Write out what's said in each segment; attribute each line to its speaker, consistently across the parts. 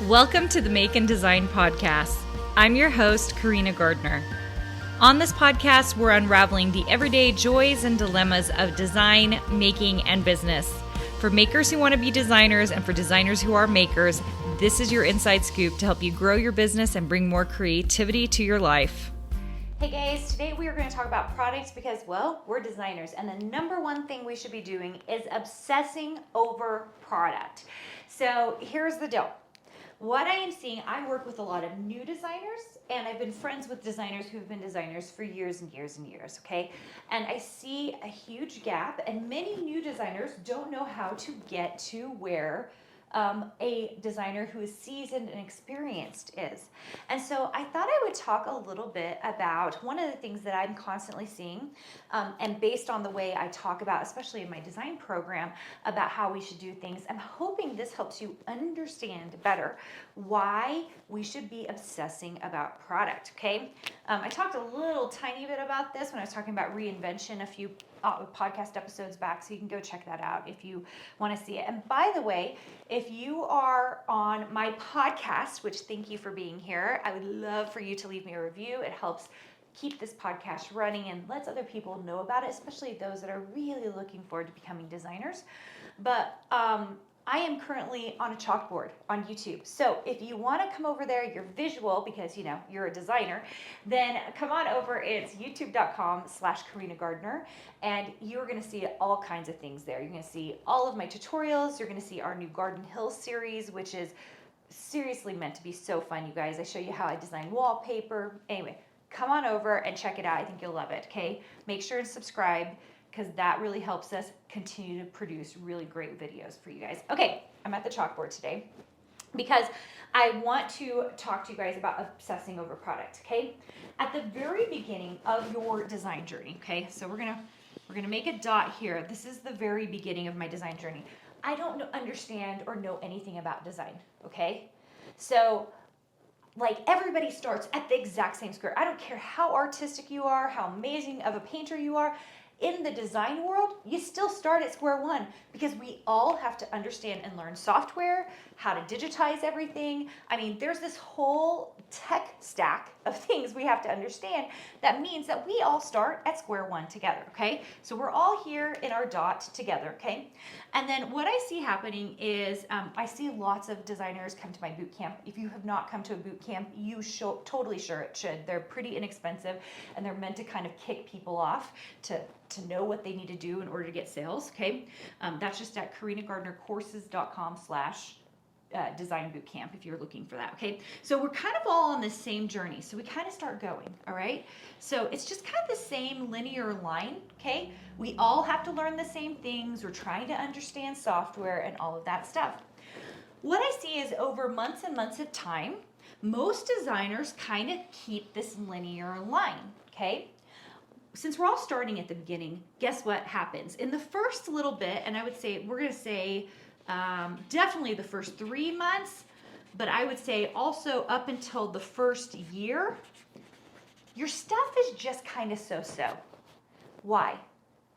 Speaker 1: Welcome to the Make and Design Podcast. I'm your host, Carina Gardner. On this podcast, we're unraveling the everyday joys and dilemmas of design, making, and business. For makers who want to be designers and for designers who are makers, this is your inside scoop to help you grow your business and bring more creativity to your life.
Speaker 2: Hey guys, today we are going to talk about products because, well, we're designers and the number one thing we should be doing is obsessing over product. So here's the deal. What I am seeing, I work with a lot of new designers and I've been friends with designers who've been designers for years and years and years, okay? And I see a huge gap and many new designers don't know how to get to where a designer who is seasoned and experienced is. And so I thought I would talk a little bit about one of the things that I'm constantly seeing, and based on the way I talk about, especially in my design program, about how we should do things. I'm hoping this helps you understand better why we should be obsessing about product, okay? I talked a little tiny bit about this when I was talking about reinvention a few podcast episodes back, so you can go check that out if you want to see it. And by the way, if you are on my podcast, which thank you for being here, I would love for you to leave me a review. It helps keep this podcast running and lets other people know about it, especially those that are really looking forward to becoming designers. But I am currently on a chalkboard on YouTube. So if you want to come over there, you're visual because, you know, you're a designer, then come on over. It's youtube.com/Carina Gardner. And you're going to see all kinds of things there. You're going to see all of my tutorials. You're going to see our new Garden Hill series, which is seriously meant to be so fun, you guys. I show you how I design wallpaper. Anyway, come on over and check it out. I think you'll love it, okay? Make sure to subscribe, because that really helps us continue to produce really great videos for you guys. Okay, I'm at the chalkboard today because I want to talk to you guys about obsessing over product, okay? At the very beginning of your design journey, okay? So we're gonna make a dot here. This is the very beginning of my design journey. I don't understand or know anything about design, okay? So like everybody starts at the exact same square. I don't care how artistic you are, how amazing of a painter you are. In the design world, you still start at square one because we all have to understand and learn software, how to digitize everything. I mean, there's this whole tech stack of things we have to understand. That means that we all start at square one together, okay? So we're all here in our dot together, okay? And then what I see happening is I see lots of designers come to my boot camp. If you have not come to a boot camp, you totally sure it should. They're pretty inexpensive and they're meant to kind of kick people off to know what they need to do in order to get sales, okay? That's just at carinagardnercourses.com/design boot camp if you're looking for that, okay? So we're kind of all on the same journey. So we kind of start going, all right? So it's just kind of the same linear line, okay? We all have to learn the same things. We're trying to understand software and all of that stuff. What I see is over months and months of time, most designers kind of keep this linear line, okay? Since we're all starting at the beginning, guess what happens? In the first little bit, and I would say, we're going to say definitely the first 3 months, but I would say also up until the first year, your stuff is just kind of so-so. Why?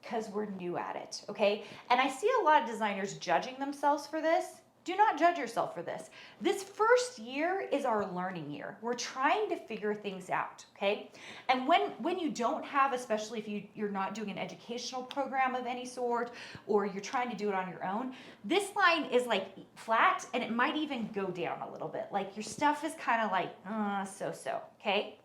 Speaker 2: Because we're new at it, okay? And I see a lot of designers judging themselves for this. Do not judge yourself for this. This first year is our learning year. We're trying to figure things out, okay? And when you don't have, especially if you're not doing an educational program of any sort, or you're trying to do it on your own, this line is like flat and it might even go down a little bit. Like your stuff is kind of like, so-so, okay?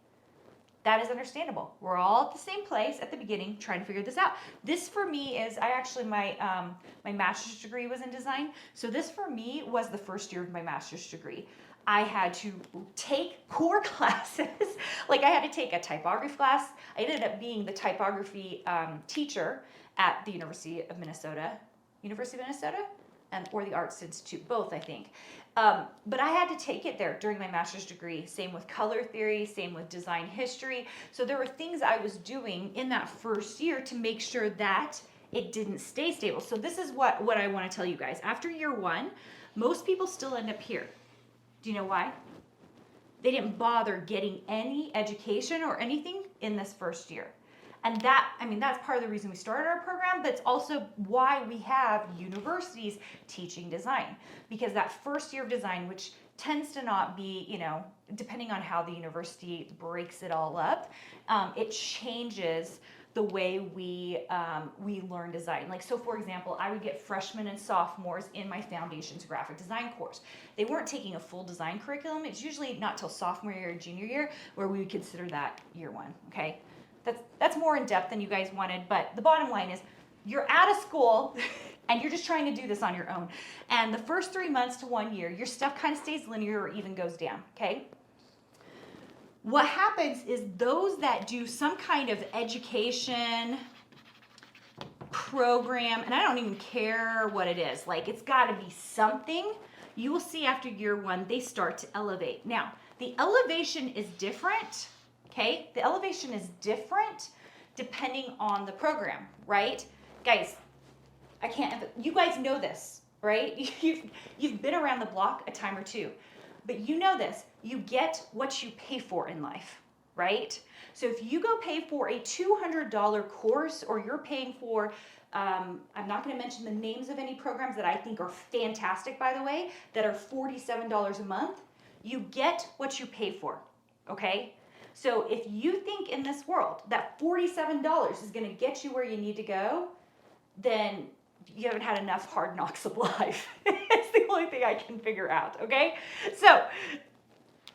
Speaker 2: That is understandable. We're all at the same place at the beginning trying to figure this out. This for me is, my master's degree was in design. So this for me was the first year of my master's degree. I had to take core classes. Like I had to take a typography class. I ended up being the typography teacher at the University of Minnesota, or the Arts Institute, both I think. But I had to take it there during my master's degree. Same with color theory, same with design history. So there were things I was doing in that first year to make sure that it didn't stay stable. So this is what I want to tell you guys. After year one, most people still end up here. Do you know why? They didn't bother getting any education or anything in this first year. And that, I mean, that's part of the reason we started our program, but it's also why we have universities teaching design. Because that first year of design, which tends to not be, you know, depending on how the university breaks it all up, it changes the way we learn design. Like, so for example, I would get freshmen and sophomores in my foundations graphic design course. They weren't taking a full design curriculum. It's usually not till sophomore year or junior year where we would consider that year one, okay? That's more in depth than you guys wanted, but the bottom line is you're out of school and you're just trying to do this on your own. And the first 3 months to 1 year, your stuff kind of stays linear or even goes down, okay? What happens is those that do some kind of education program, and I don't even care what it is, like it's got to be something, you will see after year one, they start to elevate. Now, the elevation is different. Okay, the elevation is different depending on the program, right? Guys, you guys know this, right? You've been around the block a time or two, but you know this, you get what you pay for in life, right? So if you go pay for a $200 course, or you're paying for, I'm not gonna mention the names of any programs that I think are fantastic, by the way, that are $47 a month, you get what you pay for, okay? So if you think in this world that $47 is going to get you where you need to go, then you haven't had enough hard knocks of life. It's the only thing I can figure out, okay? So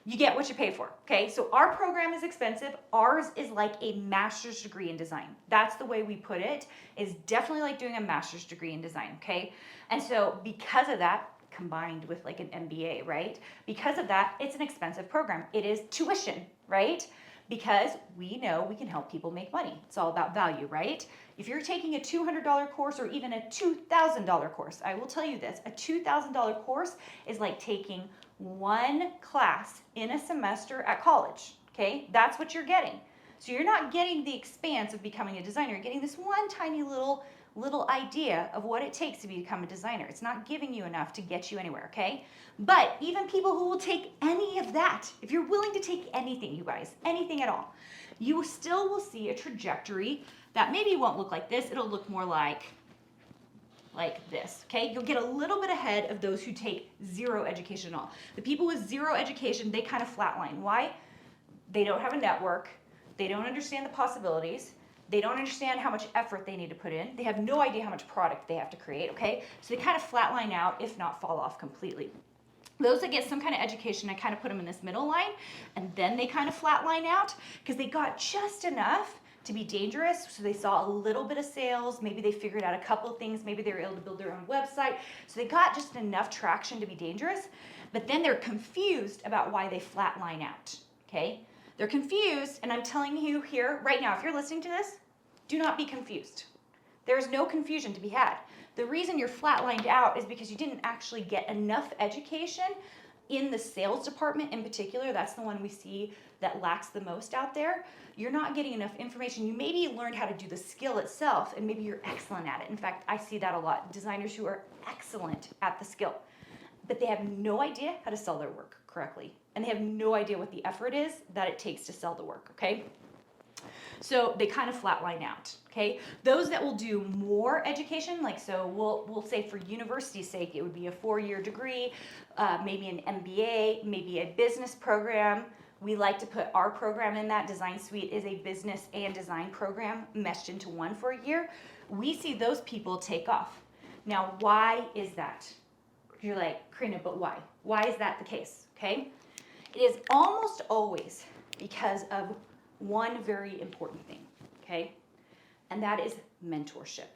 Speaker 2: you get what you pay for, okay? So our program is expensive. Ours is like a master's degree in design. That's the way we put it, is definitely like doing a master's degree in design, okay? And so because of that, combined with like an MBA, right? Because of that, it's an expensive program. It is tuition, right? Because we know we can help people make money. It's all about value, right? If you're taking a $200 course or even a $2,000 course, I will tell you this, a $2,000 course is like taking one class in a semester at college, okay? That's what you're getting. So you're not getting the expanse of becoming a designer. You're getting this one tiny little idea of what it takes to become a designer. It's not giving you enough to get you anywhere, okay? But even people who will take any of that, if you're willing to take anything, you guys, anything at all, you still will see a trajectory that maybe won't look like this. It'll look more like this, okay? You'll get a little bit ahead of those who take zero education at all. The people with zero education, they kind of flatline. Why? They don't have a network. They don't understand the possibilities. They don't understand how much effort they need to put in. They have no idea how much product they have to create, okay? So they kind of flatline out, if not fall off completely. Those that get some kind of education, I kind of put them in this middle line, and then they kind of flatline out because they got just enough to be dangerous. So they saw a little bit of sales. Maybe they figured out a couple of things. Maybe they were able to build their own website. So they got just enough traction to be dangerous, but then they're confused about why they flatline out, okay? They're confused, and I'm telling you here right now, if you're listening to this, do not be confused. There's no confusion to be had. The reason you're flatlined out is because you didn't actually get enough education in the sales department in particular. That's the one we see that lacks the most out there. You're not getting enough information. You maybe learned how to do the skill itself, and maybe you're excellent at it. In fact, I see that a lot. Designers who are excellent at the skill, but they have no idea how to sell their work correctly. And they have no idea what the effort is that it takes to sell the work, okay? So they kind of flatline out, okay? Those that will do more education, like so we'll say for university's sake, it would be a 4-year degree, maybe an MBA, maybe a business program. We like to put our program in that. Design Suite is a business and design program meshed into one for a year. We see those people take off. Now, why is that? You're like, Carina, but why? Why is that the case, okay? It is almost always because of one very important thing, okay? And that is mentorship.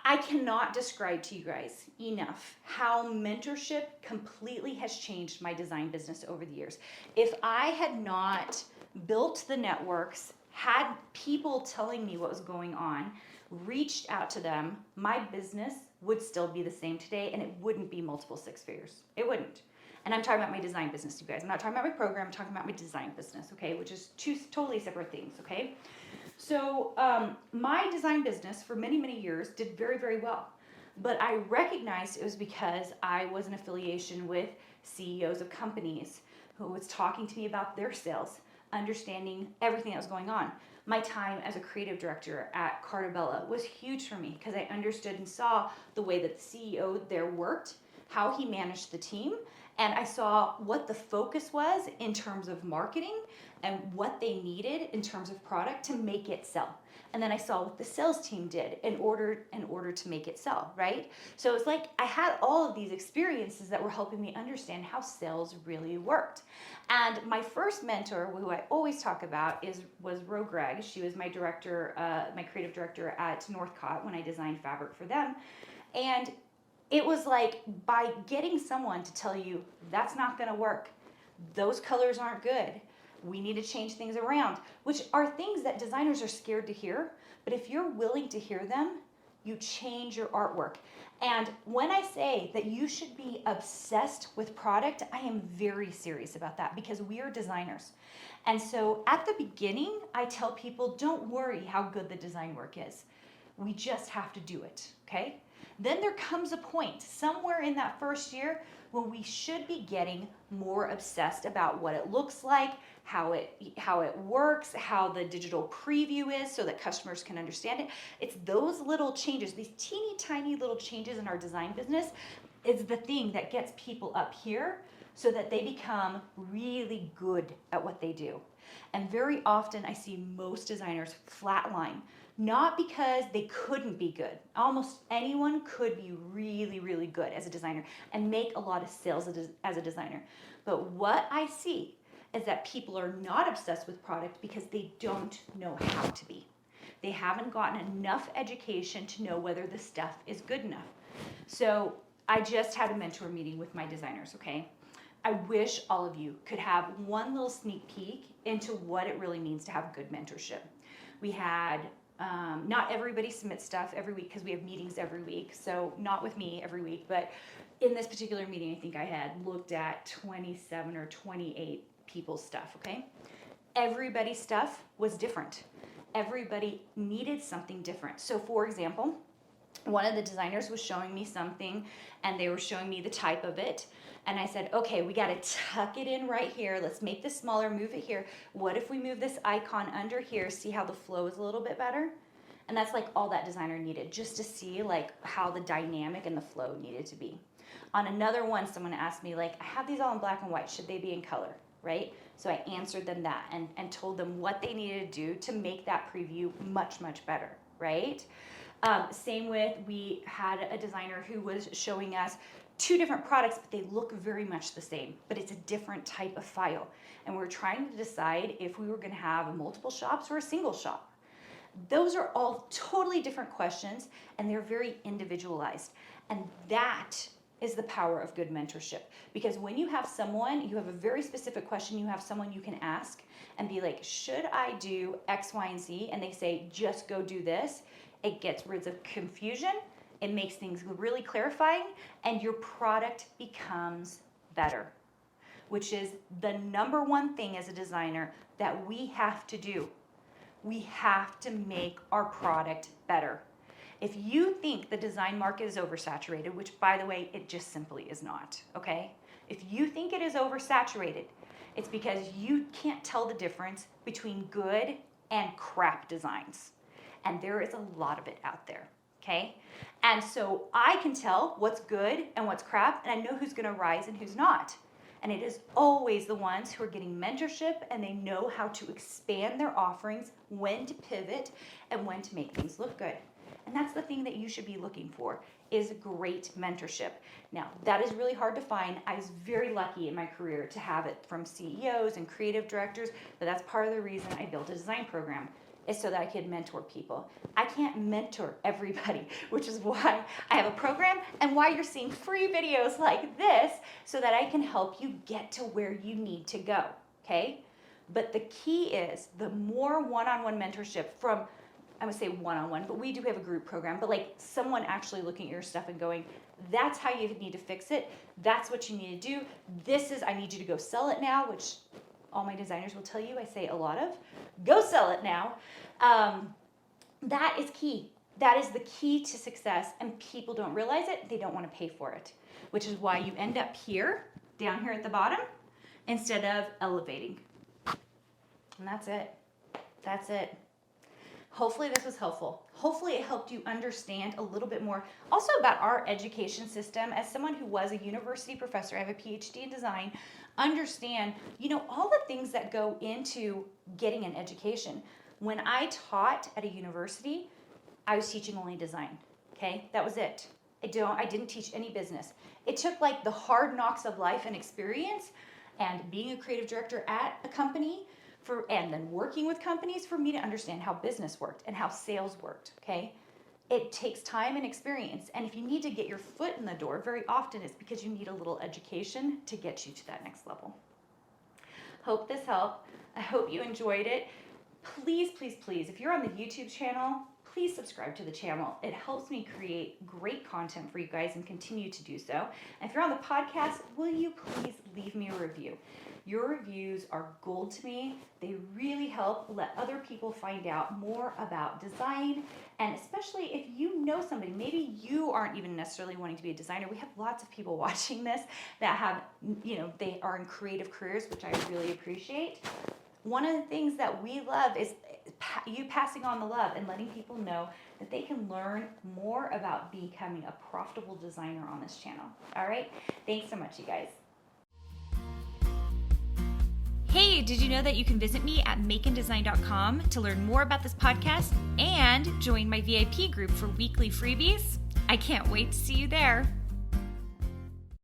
Speaker 2: I cannot describe to you guys enough how mentorship completely has changed my design business over the years. If I had not built the networks, had people telling me what was going on, reached out to them, my business would still be the same today, and it wouldn't be multiple 6 figures. It wouldn't. And I'm talking about my design business, you guys. I'm not talking about my program, I'm talking about my design business, okay? Which is two totally separate things, okay? So my design business for many, many years did very, very well. But I recognized it was because I was in affiliation with CEOs of companies who was talking to me about their sales, understanding everything that was going on. My time as a creative director at Cartabella was huge for me because I understood and saw the way that the CEO there worked, how he managed the team, and I saw what the focus was in terms of marketing and what they needed in terms of product to make it sell. And then I saw what the sales team did in order to make it sell, right? So it's like I had all of these experiences that were helping me understand how sales really worked. And my first mentor, who I always talk about, was Ro Gregg. She was my director, my creative director at Northcott when I designed fabric for them. And it was like by getting someone to tell you that's not going to work, those colors aren't good, we need to change things around, which are things that designers are scared to hear. But if you're willing to hear them, you change your artwork. And when I say that you should be obsessed with product, I am very serious about that because we are designers. And so at the beginning, I tell people, don't worry how good the design work is. We just have to do it, okay? Then there comes a point somewhere in that first year when we should be getting more obsessed about what it looks like, how it works, how the digital preview is so that customers can understand it. It's those little changes, these teeny tiny little changes in our design business is the thing that gets people up here so that they become really good at what they do. And very often I see most designers flatline, not because they couldn't be good. Almost anyone could be really, really good as a designer and make a lot of sales as a designer. But what I see is that people are not obsessed with product because they don't know how to be. They haven't gotten enough education to know whether the stuff is good enough. So I just had a mentor meeting with my designers, okay? I wish all of you could have one little sneak peek into what it really means to have good mentorship. We had, not everybody submits stuff every week because we have meetings every week, so not with me every week, but in this particular meeting, I think I had looked at 27 or 28 people's stuff, okay? Everybody's stuff was different. Everybody needed something different. So for example, one of the designers was showing me something and they were showing me the type of it. And I said, okay, we got to tuck it in right here. Let's make this smaller, move it here. What if we move this icon under here? See how the flow is a little bit better? And that's like all that designer needed, just to see like how the dynamic and the flow needed to be. On another one, someone asked me like, I have these all in black and white. Should they be in color, right? So I answered them that and told them what they needed to do to make that preview much, much better, right? Same with, we had a designer who was showing us two different products, but they look very much the same, but it's a different type of file. And we're trying to decide if we were gonna have multiple shops or a single shop. Those are all totally different questions and they're very individualized. And that is the power of good mentorship. Because when you have someone, you have a very specific question, you have someone you can ask and be like, should I do X, Y, and Z? And they say, just go do this. It gets rid of confusion. It makes things really clarifying and your product becomes better, which is the number one thing as a designer that we have to do. We have to make our product better. If you think the design market is oversaturated, which by the way, it just simply is not, okay? If you think it is oversaturated, it's because you can't tell the difference between good and crap designs. And there is a lot of it out there, okay? And so I can tell what's good and what's crap, and I know who's gonna rise and who's not. And it is always the ones who are getting mentorship and they know how to expand their offerings, when to pivot, and when to make things look good. And that's the thing that you should be looking for, is great mentorship. Now, that is really hard to find. I was very lucky in my career to have it from CEOs and creative directors, but that's part of the reason I built a design program, is so that I could mentor people. I can't mentor everybody, which is why I have a program and why you're seeing free videos like this so that I can help you get to where you need to go, okay? But the key is the more one-on-one mentorship from, I would say one-on-one, but we do have a group program, but like someone actually looking at your stuff and going, that's how you need to fix it. That's what you need to do. This is, I need you to go sell it now, which all my designers will tell you I say a lot of. Go sell it now. That is key. That is the key to success, and people don't realize it. They don't want to pay for it, which is why you end up here, down here at the bottom, instead of elevating. And that's it. That's it. Hopefully this was helpful. Hopefully it helped you understand a little bit more also about our education system. As someone who was a university professor, I have a Ph.D. in design, understand, all the things that go into getting an education. When I taught at a university, I was teaching only design, okay? That was it. I didn't teach any business. It took like the hard knocks of life and experience and being a creative director at a company and then working with companies for me to understand how business worked and how sales worked, okay? It takes time and experience. And if you need to get your foot in the door, very often it's because you need a little education to get you to that next level. Hope this helped. I hope you enjoyed it. Please, please, please, if you're on the YouTube channel, please subscribe to the channel. It helps me create great content for you guys and continue to do so. And if you're on the podcast, will you please leave me a review? Your reviews are gold to me. They really help let other people find out more about design. And especially if you know somebody, maybe you aren't even necessarily wanting to be a designer. We have lots of people watching this that have, they are in creative careers, which I really appreciate. One of the things that we love is you passing on the love and letting people know that they can learn more about becoming a profitable designer on this channel. All right? Thanks so much, you guys.
Speaker 1: Hey, did you know that you can visit me at makeanddesign.com to learn more about this podcast and join my VIP group for weekly freebies? I can't wait to see you there.